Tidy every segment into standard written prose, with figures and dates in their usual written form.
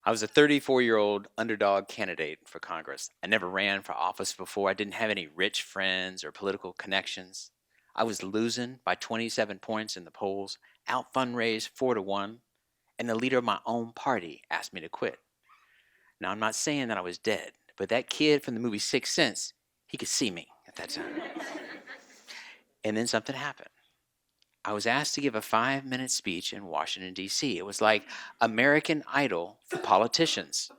I was a 34-year-old underdog candidate for Congress. I never ran for office before. I didn't have any rich friends or political connections. I was losing by 27 points in the polls, out fundraised 4-1, and the leader of my own party asked me to quit. Now, I'm not saying that I was dead, but that kid from the movie Sixth Sense, he could see me at that time. And then something happened. I was asked to give a 5-minute speech in Washington, D.C. It was like American Idol for politicians.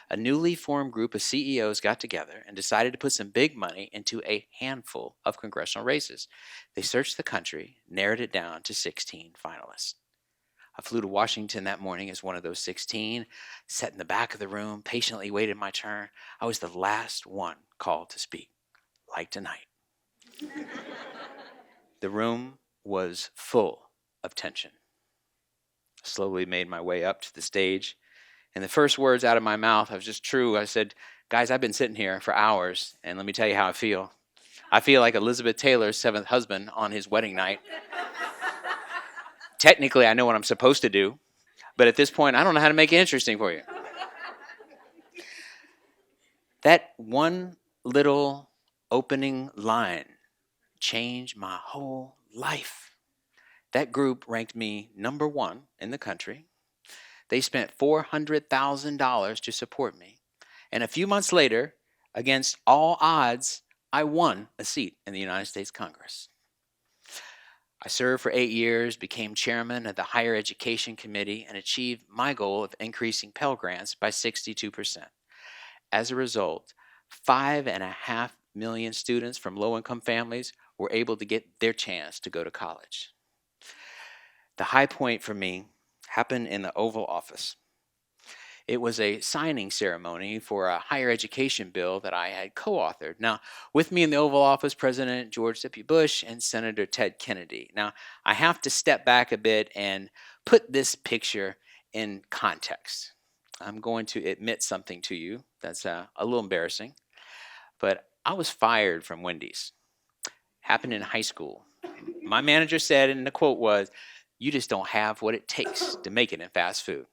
A newly formed group of CEOs got together and decided to put some big money into a handful of congressional races. They searched the country, narrowed it down to 16 finalists. I flew to Washington that morning as one of those 16, sat in the back of the room, patiently waited my turn. I was the last one called to speak, like tonight. The room was full of tension. I slowly made my way up to the stage, and the first words out of my mouth, I was just true. I said, guys, I've been sitting here for hours, and let me tell you how I feel. I feel like Elizabeth Taylor's seventh husband on his wedding night. Technically, I know what I'm supposed to do, but at this point, I don't know how to make it interesting for you. That one little opening line changed my whole life. That group ranked me number 1 in the country. They spent $400,000 to support me. And a few months later, against all odds, I won a seat in the United States Congress. I served for 8 years, became chairman of the Higher Education Committee, and achieved my goal of increasing Pell Grants by 62%. As a result, 5.5 million students from low-income families were able to get their chance to go to college. The high point for me happened in the Oval Office. It was a signing ceremony for a higher education bill that I had co-authored. Now, with me in the Oval Office, President George W. Bush and Senator Ted Kennedy. Now, I have to step back a bit and put this picture in context. I'm going to admit something to you that's a little embarrassing, but I was fired from Wendys. Happened in high school. My manager said, and the quote was, "You just don't have what it takes to make it in fast food."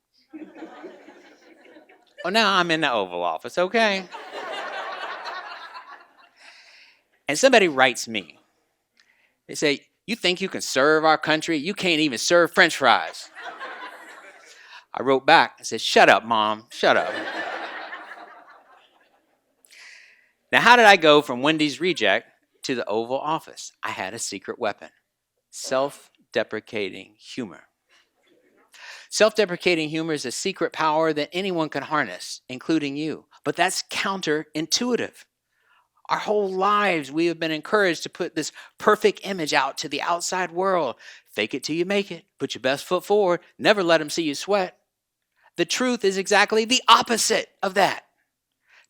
Well, now I'm in the Oval Office, okay? And somebody writes me. They say, "You think you can serve our country? You can't even serve French fries." I wrote back and said, "Shut up, Mom, shut up." Now, how did I go from Wendy's reject to the Oval Office? I had a secret weapon: self-deprecating humor. Self-deprecating humor is a secret power that anyone can harness, including you. But that's counterintuitive. Our whole lives, we have been encouraged to put this perfect image out to the outside world. Fake it till you make it. Put your best foot forward. Never let them see you sweat. The truth is exactly the opposite of that.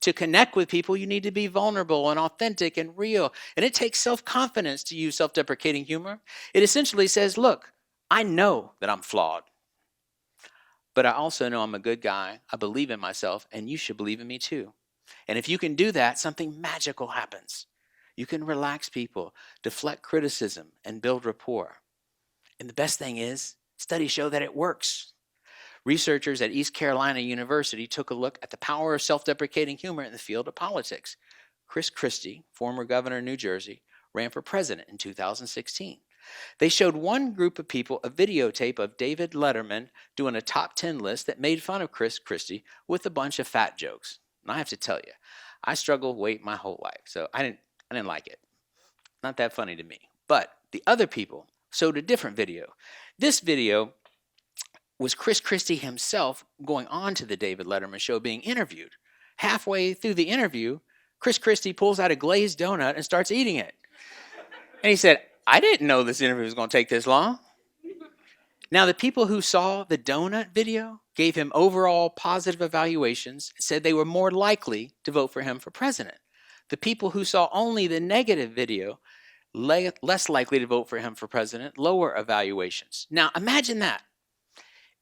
To connect with people, you need to be vulnerable and authentic and real. And it takes self-confidence to use self-deprecating humor. It essentially says, look, I know that I'm flawed, but I also know I'm a good guy. I believe in myself, and you should believe in me too. And if you can do that, something magical happens. You can relax people, deflect criticism, and build rapport. And the best thing is, studies show that it works. Researchers at East Carolina University took a look at the power of self-deprecating humor in the field of politics. Chris Christie, former governor of New Jersey, ran for president in 2016. They showed one group of people a videotape of David Letterman doing a top 10 list that made fun of Chris Christie with a bunch of fat jokes. And I have to tell you, I struggled with weight my whole life, so I didn't like it. Not that funny to me. But the other people showed a different video. This video was Chris Christie himself going on to the David Letterman show being interviewed. Halfway through the interview, Chris Christie pulls out a glazed donut and starts eating it. And he said, "I didn't know this interview was going to take this long." Now, the people who saw the donut video gave him overall positive evaluations and said they were more likely to vote for him for president. The people who saw only the negative video, less likely to vote for him for president, lower evaluations. Now, imagine that.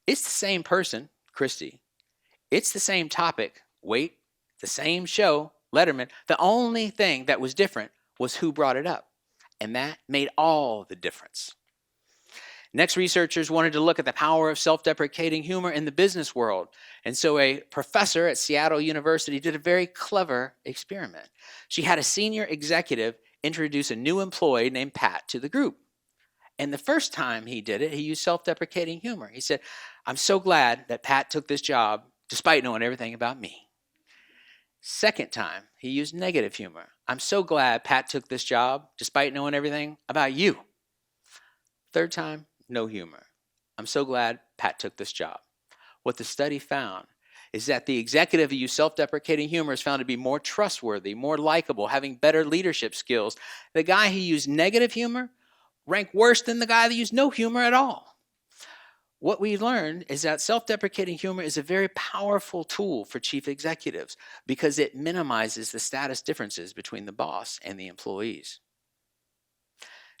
It's the same person, Christie. It's the same topic, weight, the same show, Letterman. The only thing that was different was who brought it up. And that made all the difference. Next, researchers wanted to look at the power of self-deprecating humor in the business world. And so a professor at Seattle University did a very clever experiment. She had a senior executive introduce a new employee named Pat to the group. And the first time he did it, he used self-deprecating humor. He said, "I'm so glad that Pat took this job despite knowing everything about me." Second time, he used negative humor. "I'm so glad Pat took this job despite knowing everything about you." Third time, no humor. "I'm so glad Pat took this job." What the study found is that the executive who used self-deprecating humor is found to be more trustworthy, more likable, having better leadership skills. The guy who used negative humor ranked worse than the guy that used no humor at all. What we learned is that self-deprecating humor is a very powerful tool for chief executives because it minimizes the status differences between the boss and the employees.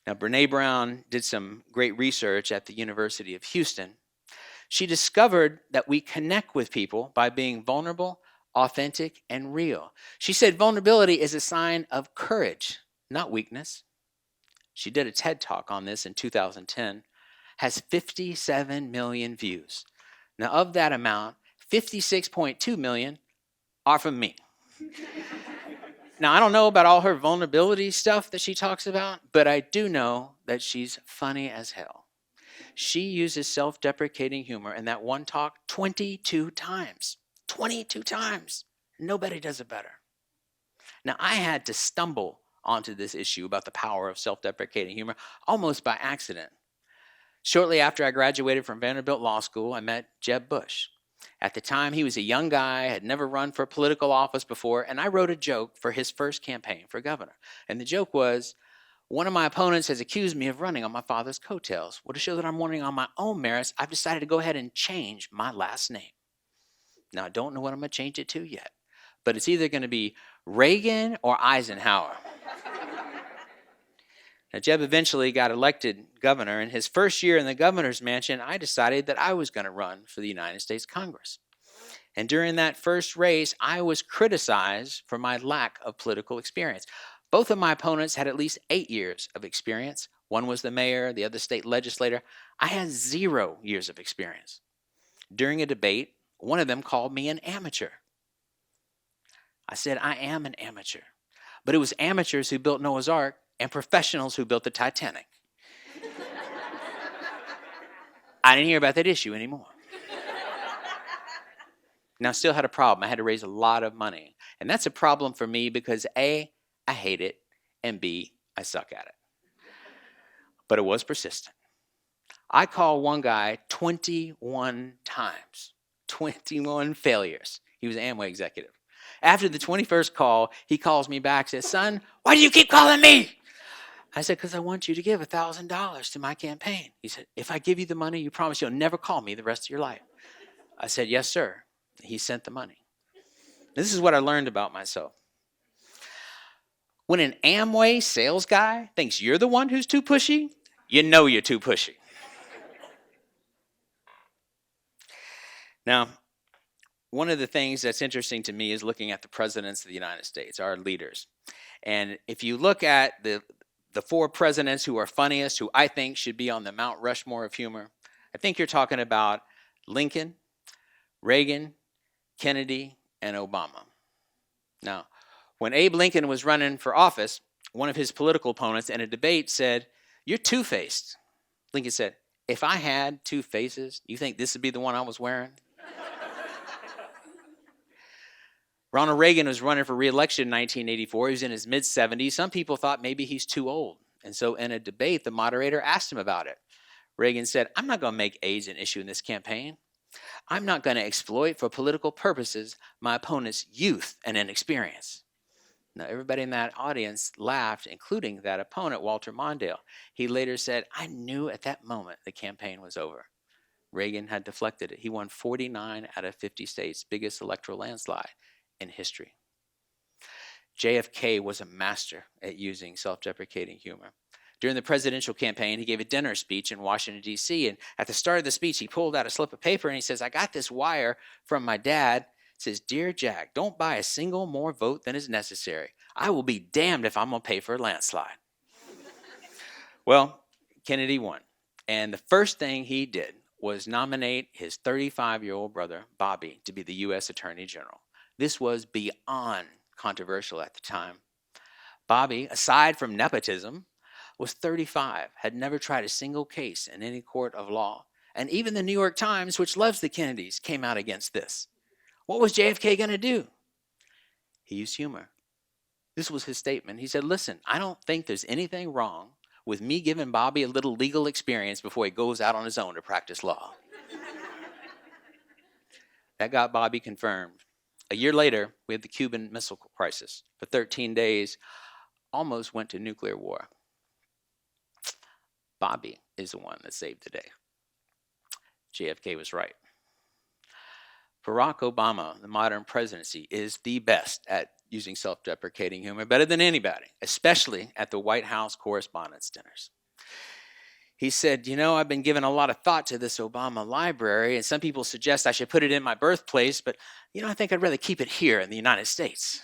Now, Brene Brown did some great research at the University of Houston. She discovered that we connect with people by being vulnerable, authentic, and real. She said vulnerability is a sign of courage, not weakness. She did a TED Talk on this in 2010, has 57 million views. Now, of that amount, 56.2 million are from me. Now, I don't know about all her vulnerability stuff that she talks about, but I do know that she's funny as hell. She uses self-deprecating humor in that one talk 22 times. 22 times. Nobody does it better. Now, I had to stumble onto this issue about the power of self-deprecating humor almost by accident. Shortly after I graduated from Vanderbilt Law School, I met Jeb Bush. At the time, he was a young guy, had never run for political office before, and I wrote a joke for his first campaign for governor. And the joke was, one of my opponents has accused me of running on my father's coattails. Well, to show that I'm running on my own merits, I've decided to go ahead and change my last name. Now, I don't know what I'm going to change it to yet, but it's either going to be Reagan or Eisenhower. Now, Jeb eventually got elected governor. In his first year in the governor's mansion, I decided that I was going to run for the United States Congress. And during that first race, I was criticized for my lack of political experience. Both of my opponents had at least 8 years of experience. One was the mayor, the other state legislator. I had 0 years of experience. During a debate, one of them called me an amateur. I said, I am an amateur. But it was amateurs who built Noah's Ark and professionals who built the Titanic. I didn't hear about that issue anymore. Now, I still had a problem. I had to raise a lot of money. And that's a problem for me because A, I hate it, and B, I suck at it. But it was persistent. I called one guy 21 times, 21 failures. He was an Amway executive. After the 21st call, he calls me back and says, "Son, why do you keep calling me?" I said, "Because I want you to give $1,000 to my campaign." He said, "If I give you the money, you promise you'll never call me the rest of your life." I said, "Yes, sir." He sent the money. This is what I learned about myself. When an Amway sales guy thinks you're the one who's too pushy, you know you're too pushy. Now, one of the things that's interesting to me is looking at the presidents of the United States, our leaders. And if you look at the 4 presidents who are funniest, who I think should be on the Mount Rushmore of humor, I think you're talking about Lincoln, Reagan, Kennedy, and Obama. Now, when Abe Lincoln was running for office, one of his political opponents in a debate said, "You're two-faced." Lincoln said, "If I had 2 faces, you think this would be the one I was wearing?" Ronald Reagan was running for re-election in 1984. He was in his mid-70s. Some people thought maybe he's too old. And so in a debate, the moderator asked him about it. Reagan said, "I'm not going to make age an issue in this campaign. I'm not going to exploit for political purposes my opponent's youth and inexperience." Now, everybody in that audience laughed, including that opponent, Walter Mondale. He later said, "I knew at that moment the campaign was over." Reagan had deflected it. He won 49 out of 50 states, biggest electoral landslide in history. JFK was a master at using self-deprecating humor. During the presidential campaign, he gave a dinner speech in Washington, D.C., and at the start of the speech, he pulled out a slip of paper and he says, "I got this wire from my dad. It says, 'Dear Jack, don't buy a single more vote than is necessary. I will be damned if I'm going to pay for a landslide.'" Well, Kennedy won. And the first thing he did was nominate his 35-year-old brother, Bobby, to be the U.S. Attorney General. This was beyond controversial at the time. Bobby, aside from nepotism, was 35, had never tried a single case in any court of law. And even the New York Times, which loves the Kennedys, came out against this. What was JFK going to do? He used humor. This was his statement. He said, listen, I don't think there's anything wrong with me giving Bobby a little legal experience before he goes out on his own to practice law. That got Bobby confirmed. A year later, we had the Cuban Missile Crisis. For 13 days, almost went to nuclear war. Bobby is the one that saved the day. JFK was right. Barack Obama, the modern presidency, is the best at using self-deprecating humor, better than anybody, especially at the White House Correspondents' Dinners. He said, you know, I've been giving a lot of thought to this Obama library, and some people suggest I should put it in my birthplace, but, you know, I think I'd rather keep it here in the United States.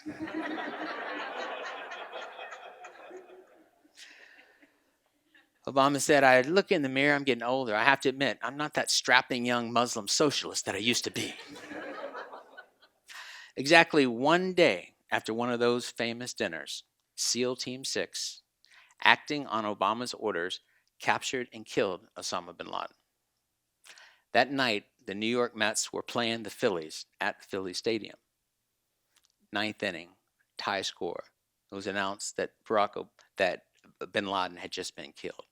Obama said, I look in the mirror, I'm getting older. I have to admit, I'm not that strapping young Muslim socialist that I used to be. Exactly one day after one of those famous dinners, SEAL Team 6, acting on Obama's orders, captured and killed Osama Bin Laden. That night, the New York Mets were playing the Phillies at Philly Stadium. Ninth inning, tie score. It was announced that Bin Laden had just been killed.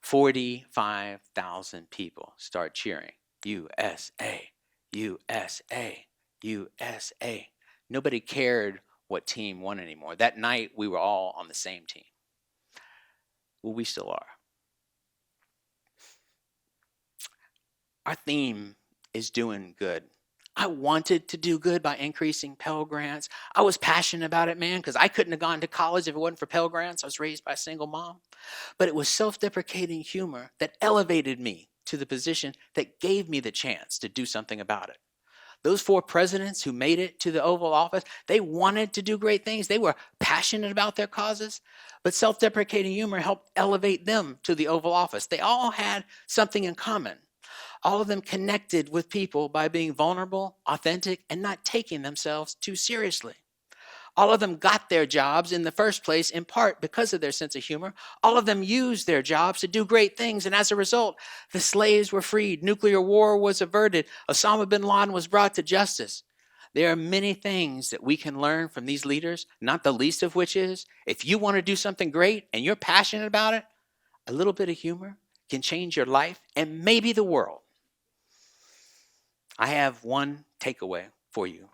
45,000 people start cheering, USA, USA, USA. Nobody cared what team won anymore. That night, we were all on the same team. Well, we still are. Our theme is doing good. I wanted to do good by increasing Pell Grants. I was passionate about it, man, because I couldn't have gone to college if it wasn't for Pell Grants. I was raised by a single mom. But it was self-deprecating humor that elevated me to the position that gave me the chance to do something about it. Those 4 presidents who made it to the Oval Office, they wanted to do great things. They were passionate about their causes, but self-deprecating humor helped elevate them to the Oval Office. They all had something in common. All of them connected with people by being vulnerable, authentic, and not taking themselves too seriously. All of them got their jobs in the first place in part because of their sense of humor. All of them used their jobs to do great things, and as a result, the slaves were freed, nuclear war was averted, Osama bin Laden was brought to justice. There are many things that we can learn from these leaders, not the least of which is, if you want to do something great and you're passionate about it, a little bit of humor can change your life and maybe the world. I have one takeaway for you.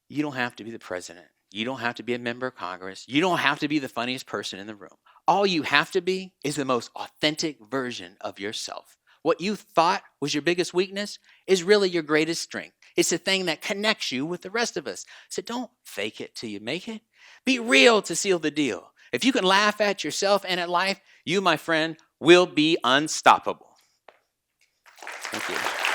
You don't have to be the president. You don't have to be a member of Congress. You don't have to be the funniest person in the room. All you have to be is the most authentic version of yourself. What you thought was your biggest weakness is really your greatest strength. It's the thing that connects you with the rest of us. So don't fake it till you make it. Be real to seal the deal. If you can laugh at yourself and at life, you, my friend, will be unstoppable. Thank you.